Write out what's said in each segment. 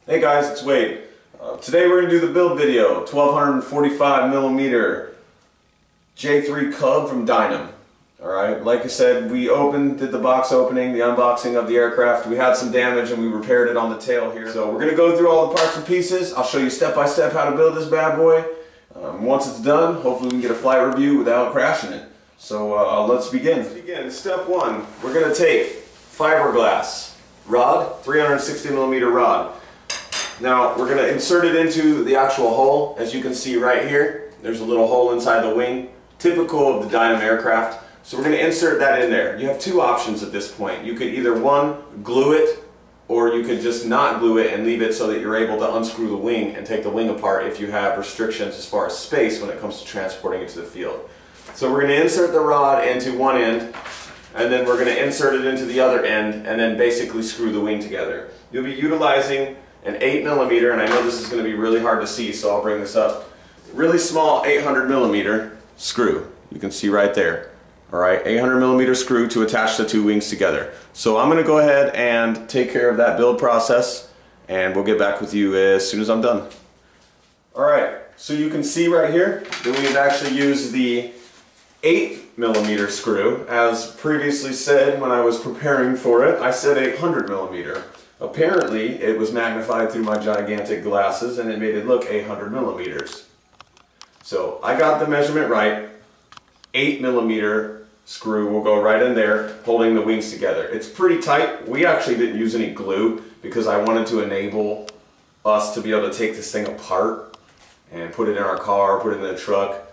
Hey guys, it's Wade. Today we're going to do the build video, 1245mm J3 Cub from Dynam. Alright, like I said, we did the box opening, the unboxing of the aircraft. We had some damage and we repaired it on the tail here. So we're going to go through all the parts and pieces. I'll show you step by step how to build this bad boy. Once it's done, hopefully we can get a flight review without crashing it. So let's begin. Step one, we're going to take fiberglass rod, 360mm rod. Now we're going to insert it into the actual hole. As you can see right here, there's a little hole inside the wing, typical of the Dynam aircraft. So we're going to insert that in there. You have two options at this point. You could either one, glue it, or you could just not glue it and leave it so that you're able to unscrew the wing and take the wing apart if you have restrictions as far as space when it comes to transporting it to the field. So we're going to insert the rod into one end, and then we're going to insert it into the other end, and then basically screw the wing together. You'll be utilizing an 8mm, and I know this is going to be really hard to see, so I'll bring this up. Really small 800mm screw. You can see right there. Alright, 800mm screw to attach the two wings together. So I'm going to go ahead and take care of that build process, and we'll get back with you as soon as I'm done. Alright, so you can see right here that we've actually used the 8mm screw. As previously said when I was preparing for it, I said 800mm. Apparently, it was magnified through my gigantic glasses and it made it look 800mm. So I got the measurement right. 8mm screw will go right in there, holding the wings together. It's pretty tight. We actually didn't use any glue because I wanted to enable us to be able to take this thing apart and put it in our car, put it in the truck.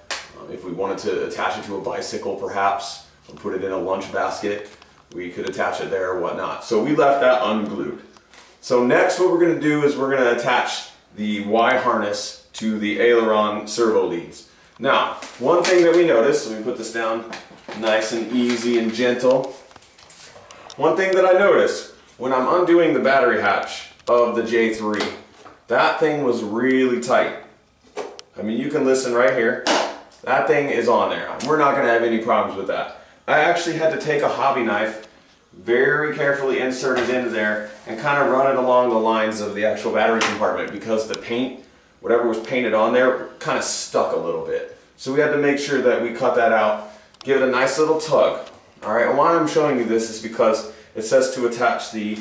If we wanted to attach it to a bicycle perhaps, or put it in a lunch basket, we could attach it there or whatnot. So we left that unglued. So next what we're going to do is we're going to attach the Y harness to the aileron servo leads. Now, one thing that we noticed, let me put this down nice and easy and gentle. One thing that I noticed when I'm undoing the battery hatch of the J3, that thing was really tight. I mean, you can listen right here. That thing is on there. We're not going to have any problems with that. I actually had to take a hobby knife, very carefully insert it into there, and kind of run it along the lines of the actual battery compartment because the paint, whatever was painted on there, kind of stuck a little bit. So we had to make sure that we cut that out, give it a nice little tug. Alright, and why I'm showing you this is because it says to attach the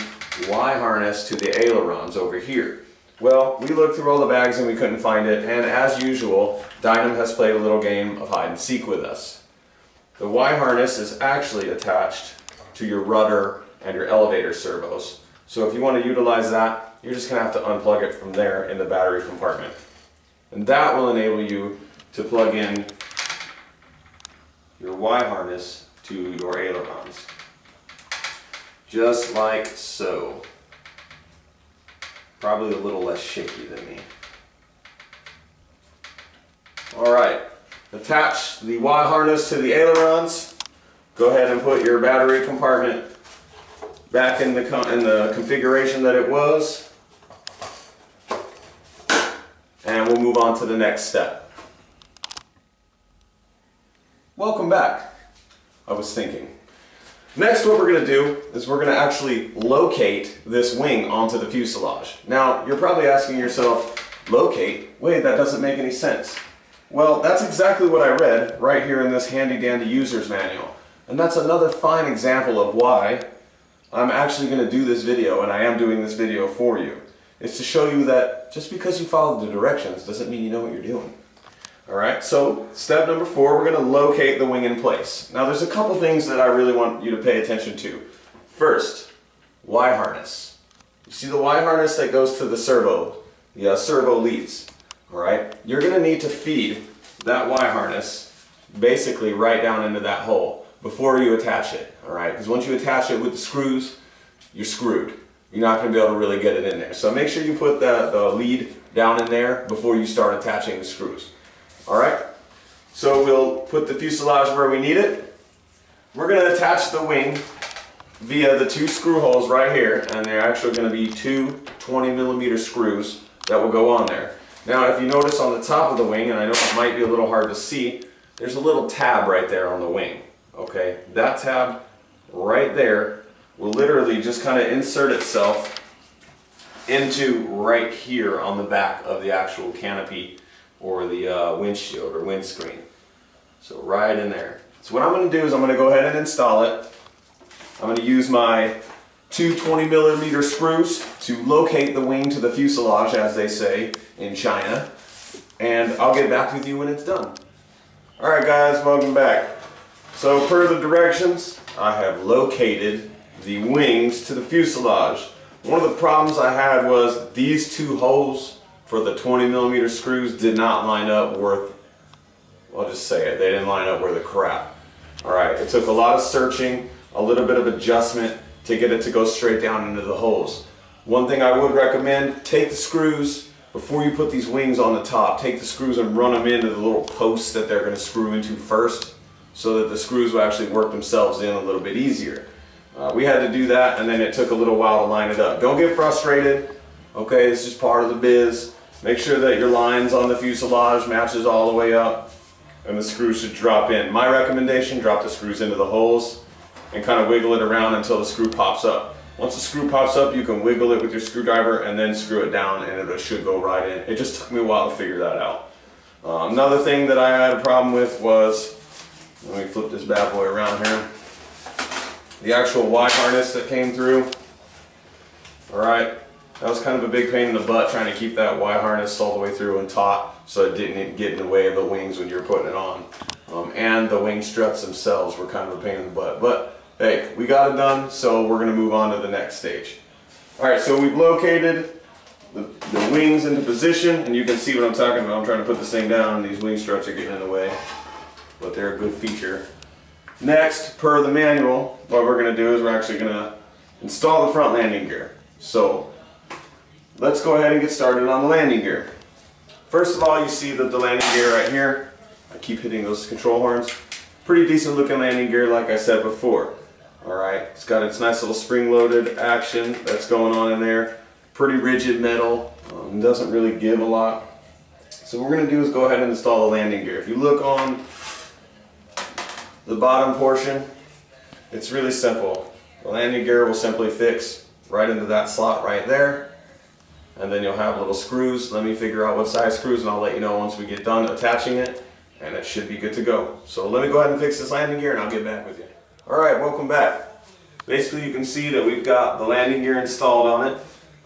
Y harness to the ailerons over here. Well, we looked through all the bags and we couldn't find it, and as usual, Dynam has played a little game of hide and seek with us. The Y harness is actually attached to your rudder and your elevator servos. So if you want to utilize that, you're just going to have to unplug it from there in the battery compartment. And that will enable you to plug in your Y harness to your ailerons. Just like so. Probably a little less shaky than me. Alright, attach the Y harness to the ailerons. Go ahead and put your battery compartment back in the configuration that it was. And we'll move on to the next step. Welcome back. I was thinking. Next, what we're going to do is we're going to actually locate this wing onto the fuselage. Now, you're probably asking yourself, locate? Wait, that doesn't make any sense. Well, that's exactly what I read right here in this handy-dandy user's manual. And that's another fine example of why I'm actually going to do this video, and I am doing this video for you. It's to show you that just because you follow the directions doesn't mean you know what you're doing. Alright, so step number 4, we're going to locate the wing in place. Now there's a couple things that I really want you to pay attention to. First, Y harness. You see the Y harness that goes to the servo leads. Alright, you're going to need to feed that Y harness basically right down into that hole before you attach it. Alright, because once you attach it with the screws, you're screwed. You're not going to be able to really get it in there. So make sure you put the lead down in there before you start attaching the screws. Alright, so we'll put the fuselage where we need it. We're going to attach the wing via the two screw holes right here, and they're actually going to be two 20mm screws that will go on there. Now if you notice on the top of the wing, and I know it might be a little hard to see, there's a little tab right there on the wing. Okay, that tab right there will literally just kind of insert itself into right here on the back of the actual canopy or the windshield or windscreen. So right in there. So what I'm going to do is I'm going to go ahead and install it. I'm going to use my two 20mm screws to locate the wing to the fuselage, as they say in China, and I'll get back with you when it's done. Alright guys, welcome back. So per the directions, I have located the wings to the fuselage. One of the problems I had was these two holes for the 20mm screws did not line up worth, I'll just say it, they didn't line up worth a crap. Alright, it took a lot of searching, a little bit of adjustment to get it to go straight down into the holes. One thing I would recommend, take the screws, before you put these wings on the top, take the screws and run them into the little posts that they're going to screw into first, so that the screws will actually work themselves in a little bit easier. We had to do that, and then it took a little while to line it up. Don't get frustrated, okay, it's just part of the biz. Make sure that your lines on the fuselage matches all the way up, and the screws should drop in. My recommendation, drop the screws into the holes and kind of wiggle it around until the screw pops up. Once the screw pops up, you can wiggle it with your screwdriver and then screw it down, and it should go right in. It just took me a while to figure that out. Another thing that I had a problem with was, let me flip this bad boy around here, the actual Y harness that came through. Alright, that was kind of a big pain in the butt trying to keep that Y harness all the way through and taut so it didn't get in the way of the wings when you were putting it on. And the wing struts themselves were kind of a pain in the butt. But hey, we got it done, so we're going to move on to the next stage. Alright, so we've located the wings into position, and you can see what I'm talking about. I'm trying to put this thing down, and these wing struts are getting in the way, but they're a good feature. Next, per the manual, what we're going to do is we're actually going to install the front landing gear. So let's go ahead and get started on the landing gear. First of all, you see that the landing gear right here, I keep hitting those control horns. Pretty decent looking landing gear, like I said before. Alright, it's got its nice little spring-loaded action that's going on in there. Pretty rigid metal, doesn't really give a lot. So what we're going to do is go ahead and install the landing gear. If you look on the bottom portion, it's really simple. The landing gear will simply fix right into that slot right there. And then you'll have little screws. Let me figure out what size screws, and I'll let you know once we get done attaching it, and it should be good to go. So let me go ahead and fix this landing gear, and I'll get back with you. Alright, welcome back. Basically, you can see that we've got the landing gear installed on it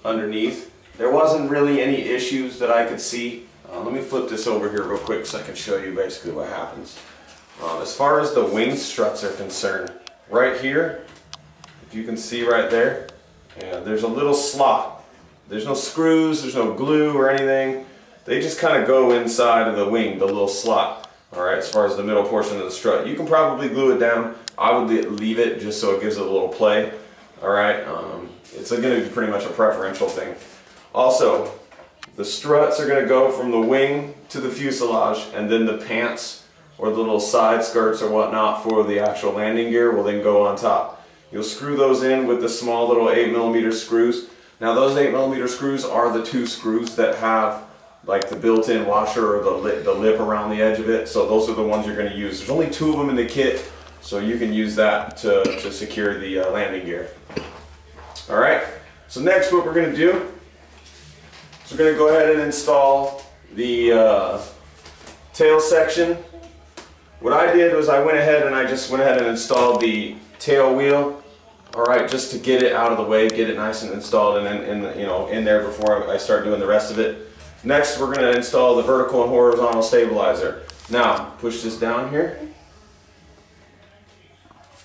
underneath. There wasn't really any issues that I could see. Let me flip this over here real quick so I can show you basically what happens. As far as the wing struts are concerned, right here, if you can see right there, there's a little slot. There's no screws, there's no glue or anything. They just kind of go inside of the wing, the little slot. Alright, as far as the middle portion of the strut. You can probably glue it down. I would leave it just so it gives it a little play. Alright, it's going to be pretty much a preferential thing. Also, the struts are going to go from the wing to the fuselage, and then the pants or the little side skirts or whatnot for the actual landing gear will then go on top. You'll screw those in with the small little 8mm screws. Now those 8mm screws are the two screws that have like the built-in washer or the lip around the edge of it. So those are the ones you're going to use. There's only 2 of them in the kit, so you can use that to secure the landing gear. Alright, so next what we're going to do is we're going to go ahead and install the tail section. What I did was I went ahead and installed the tail wheel. Alright, just to get it out of the way, get it nice and installed and in there before I start doing the rest of it. Next, we're going to install the vertical and horizontal stabilizer. Now, push this down here.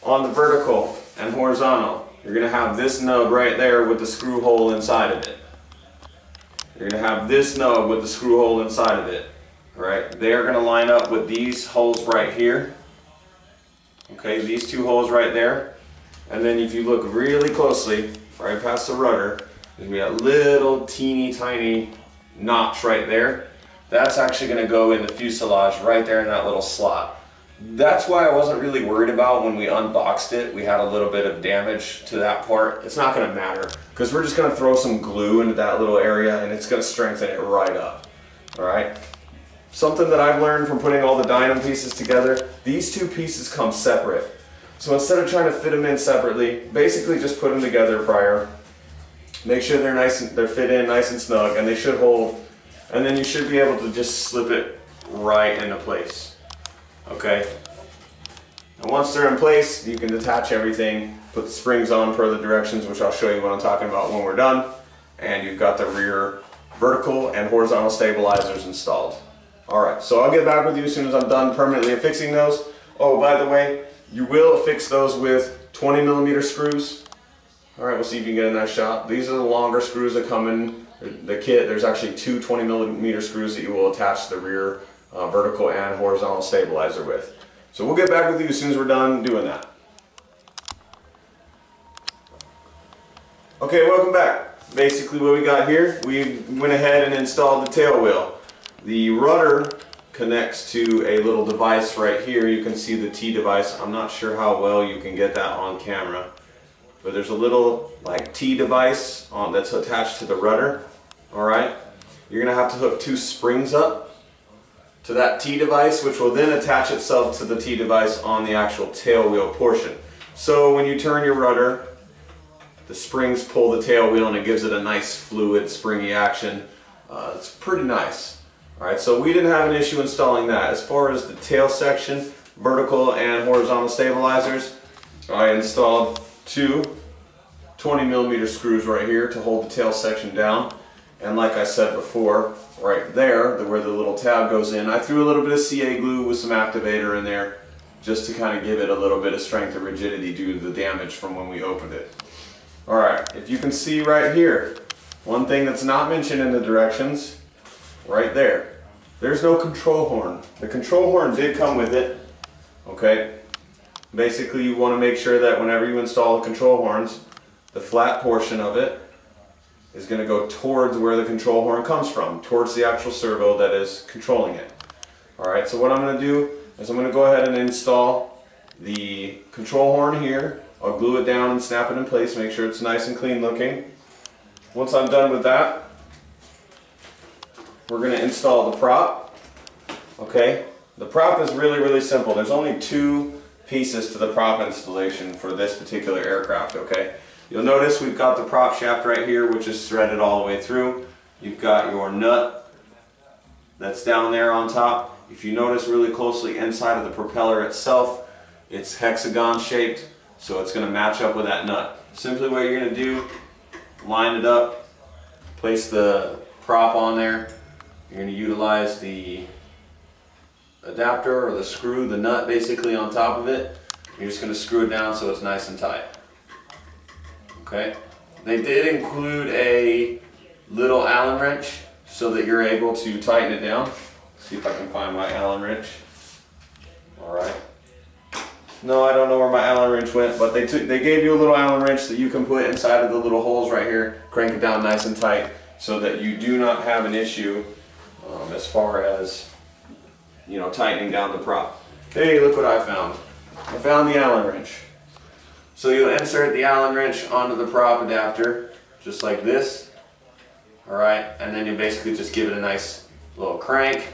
On the vertical and horizontal, you're going to have this nub right there with the screw hole inside of it. You're going to have this nub with the screw hole inside of it. Alright, they are going to line up with these holes right here. Okay, these 2 holes right there. And then if you look really closely, right past the rudder, there's going to be a little teeny tiny notch right there. That's actually going to go in the fuselage right there in that little slot. That's why I wasn't really worried about when we unboxed it. We had a little bit of damage to that part. It's not going to matter because we're just going to throw some glue into that little area and it's going to strengthen it right up. Alright? Something that I've learned from putting all the Dynam pieces together, these 2 pieces come separate. So instead of trying to fit them in separately, basically just put them together prior. Make sure they're fit in nice and snug, and they should hold. And then you should be able to just slip it right into place. Okay. And once they're in place, you can detach everything, put the springs on per the directions, which I'll show you what I'm talking about when we're done. And you've got the rear vertical and horizontal stabilizers installed. Alright, so I'll get back with you as soon as I'm done permanently affixing those. Oh, by the way, you will affix those with 20mm screws. Alright, we'll see if you can get a nice shot. These are the longer screws that come in the kit. There's actually two 20mm screws that you will attach the rear vertical and horizontal stabilizer with. So we'll get back with you as soon as we're done doing that. Okay, welcome back. Basically what we got here, we went ahead and installed the tail wheel. The rudder connects to a little device right here. You can see the T device. I'm not sure how well you can get that on camera, but there's a little like T device that's attached to the rudder. Alright, you're going to have to hook two springs up to that T device, which will then attach itself to the T device on the actual tail wheel portion. So when you turn your rudder, the springs pull the tail wheel and it gives it a nice fluid springy action. It's pretty nice. Alright, so we didn't have an issue installing that. As far as the tail section, vertical and horizontal stabilizers, I installed two 20mm screws right here to hold the tail section down. And like I said before, right there, where the little tab goes in, I threw a little bit of CA glue with some activator in there just to kind of give it a little bit of strength and rigidity due to the damage from when we opened it. Alright, if you can see right here, one thing that's not mentioned in the directions, right there, there's no control horn. The control horn did come with it, okay? Basically you want to make sure that whenever you install the control horns, the flat portion of it is going to go towards where the control horn comes from, towards the actual servo that is controlling it. Alright, so what I'm going to do is I'm going to go ahead and install the control horn here. I'll glue it down and snap it in place, make sure it's nice and clean looking. Once I'm done with that, we're going to install the prop. Okay, the prop is really simple. There's only two pieces to the prop installation for this particular aircraft. Okay, you'll notice we've got the prop shaft right here, which is threaded all the way through. You've got your nut that's down there on top. If you notice really closely inside of the propeller itself, it's hexagon shaped, so it's going to match up with that nut. Simply what you're going to do, line it up, place the prop on there. You're going to utilize the adapter or the screw, the nut basically on top of it. You're just going to screw it down so it's nice and tight. Okay. They did include a little Allen wrench so that you're able to tighten it down. See if I can find my Allen wrench. Alright. No, I don't know where my Allen wrench went, but they gave you a little Allen wrench that you can put inside of the little holes right here, crank it down nice and tight so that you do not have an issue as far as, you know, tightening down the prop. Hey, look what I found. I found the Allen wrench. So you'll insert the Allen wrench onto the prop adapter, just like this. Alright, and then you basically just give it a nice little crank.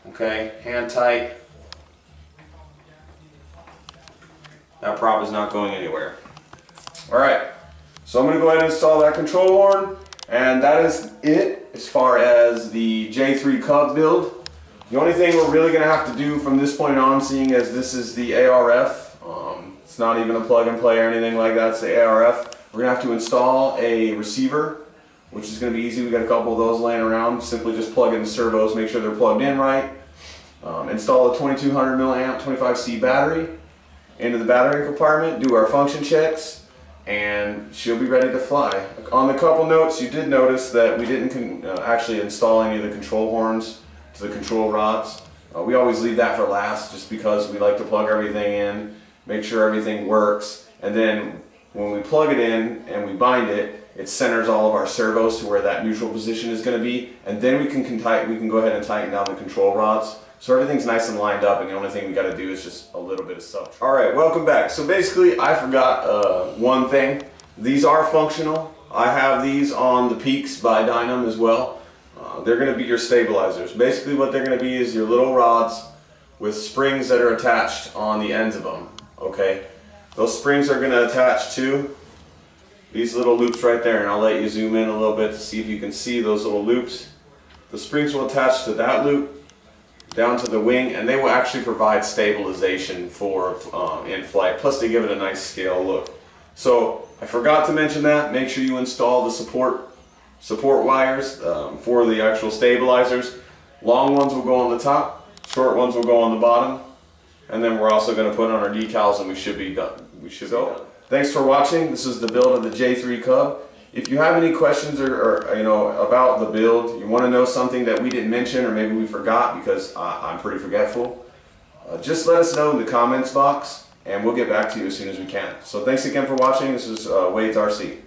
Okay, hand tight. That prop is not going anywhere. Alright, so I'm going to go ahead and install that control horn, and that is it as far as the J3 Cub build. The only thing we're really going to have to do from this point on, seeing as this is the ARF, it's not even a plug and play or anything like that, it's the ARF, we're going to have to install a receiver, which is going to be easy. We got a couple of those laying around. Simply just plug in the servos, make sure they're plugged in right. Install a 2200 milliamp 25C battery into the battery compartment, do our function checks, and she'll be ready to fly. On the couple notes, you did notice that we didn't actually install any of the control horns to the control rods. We always leave that for last just because we like to plug everything in, make sure everything works, and then when we plug it in and we bind it, it centers all of our servos to where that neutral position is going to be, and then we can go ahead and tighten down the control rods. So everything's nice and lined up, and the only thing we got to do is just a little bit of sub. Alright, welcome back. So basically I forgot one thing. These are functional. I have these on the Peaks by Dynam as well. They're going to be your stabilizers. Basically what they're going to be is your little rods with springs that are attached on the ends of them. Okay, those springs are going to attach to these little loops right there, and I'll let you zoom in a little bit to see if you can see those little loops. The springs will attach to that loop down to the wing, and they will actually provide stabilization for in flight, plus they give it a nice scale look. So I forgot to mention that. Make sure you install the support wires for the actual stabilizers. Long ones will go on the top, short ones will go on the bottom, and then we're also going to put on our decals, and we should be done. Thanks for watching. This is the build of the J3 Cub. If you have any questions or about the build, you want to know something that we didn't mention or maybe we forgot, because I'm pretty forgetful, just let us know in the comments box and we'll get back to you as soon as we can. So thanks again for watching. This is Wade's RC.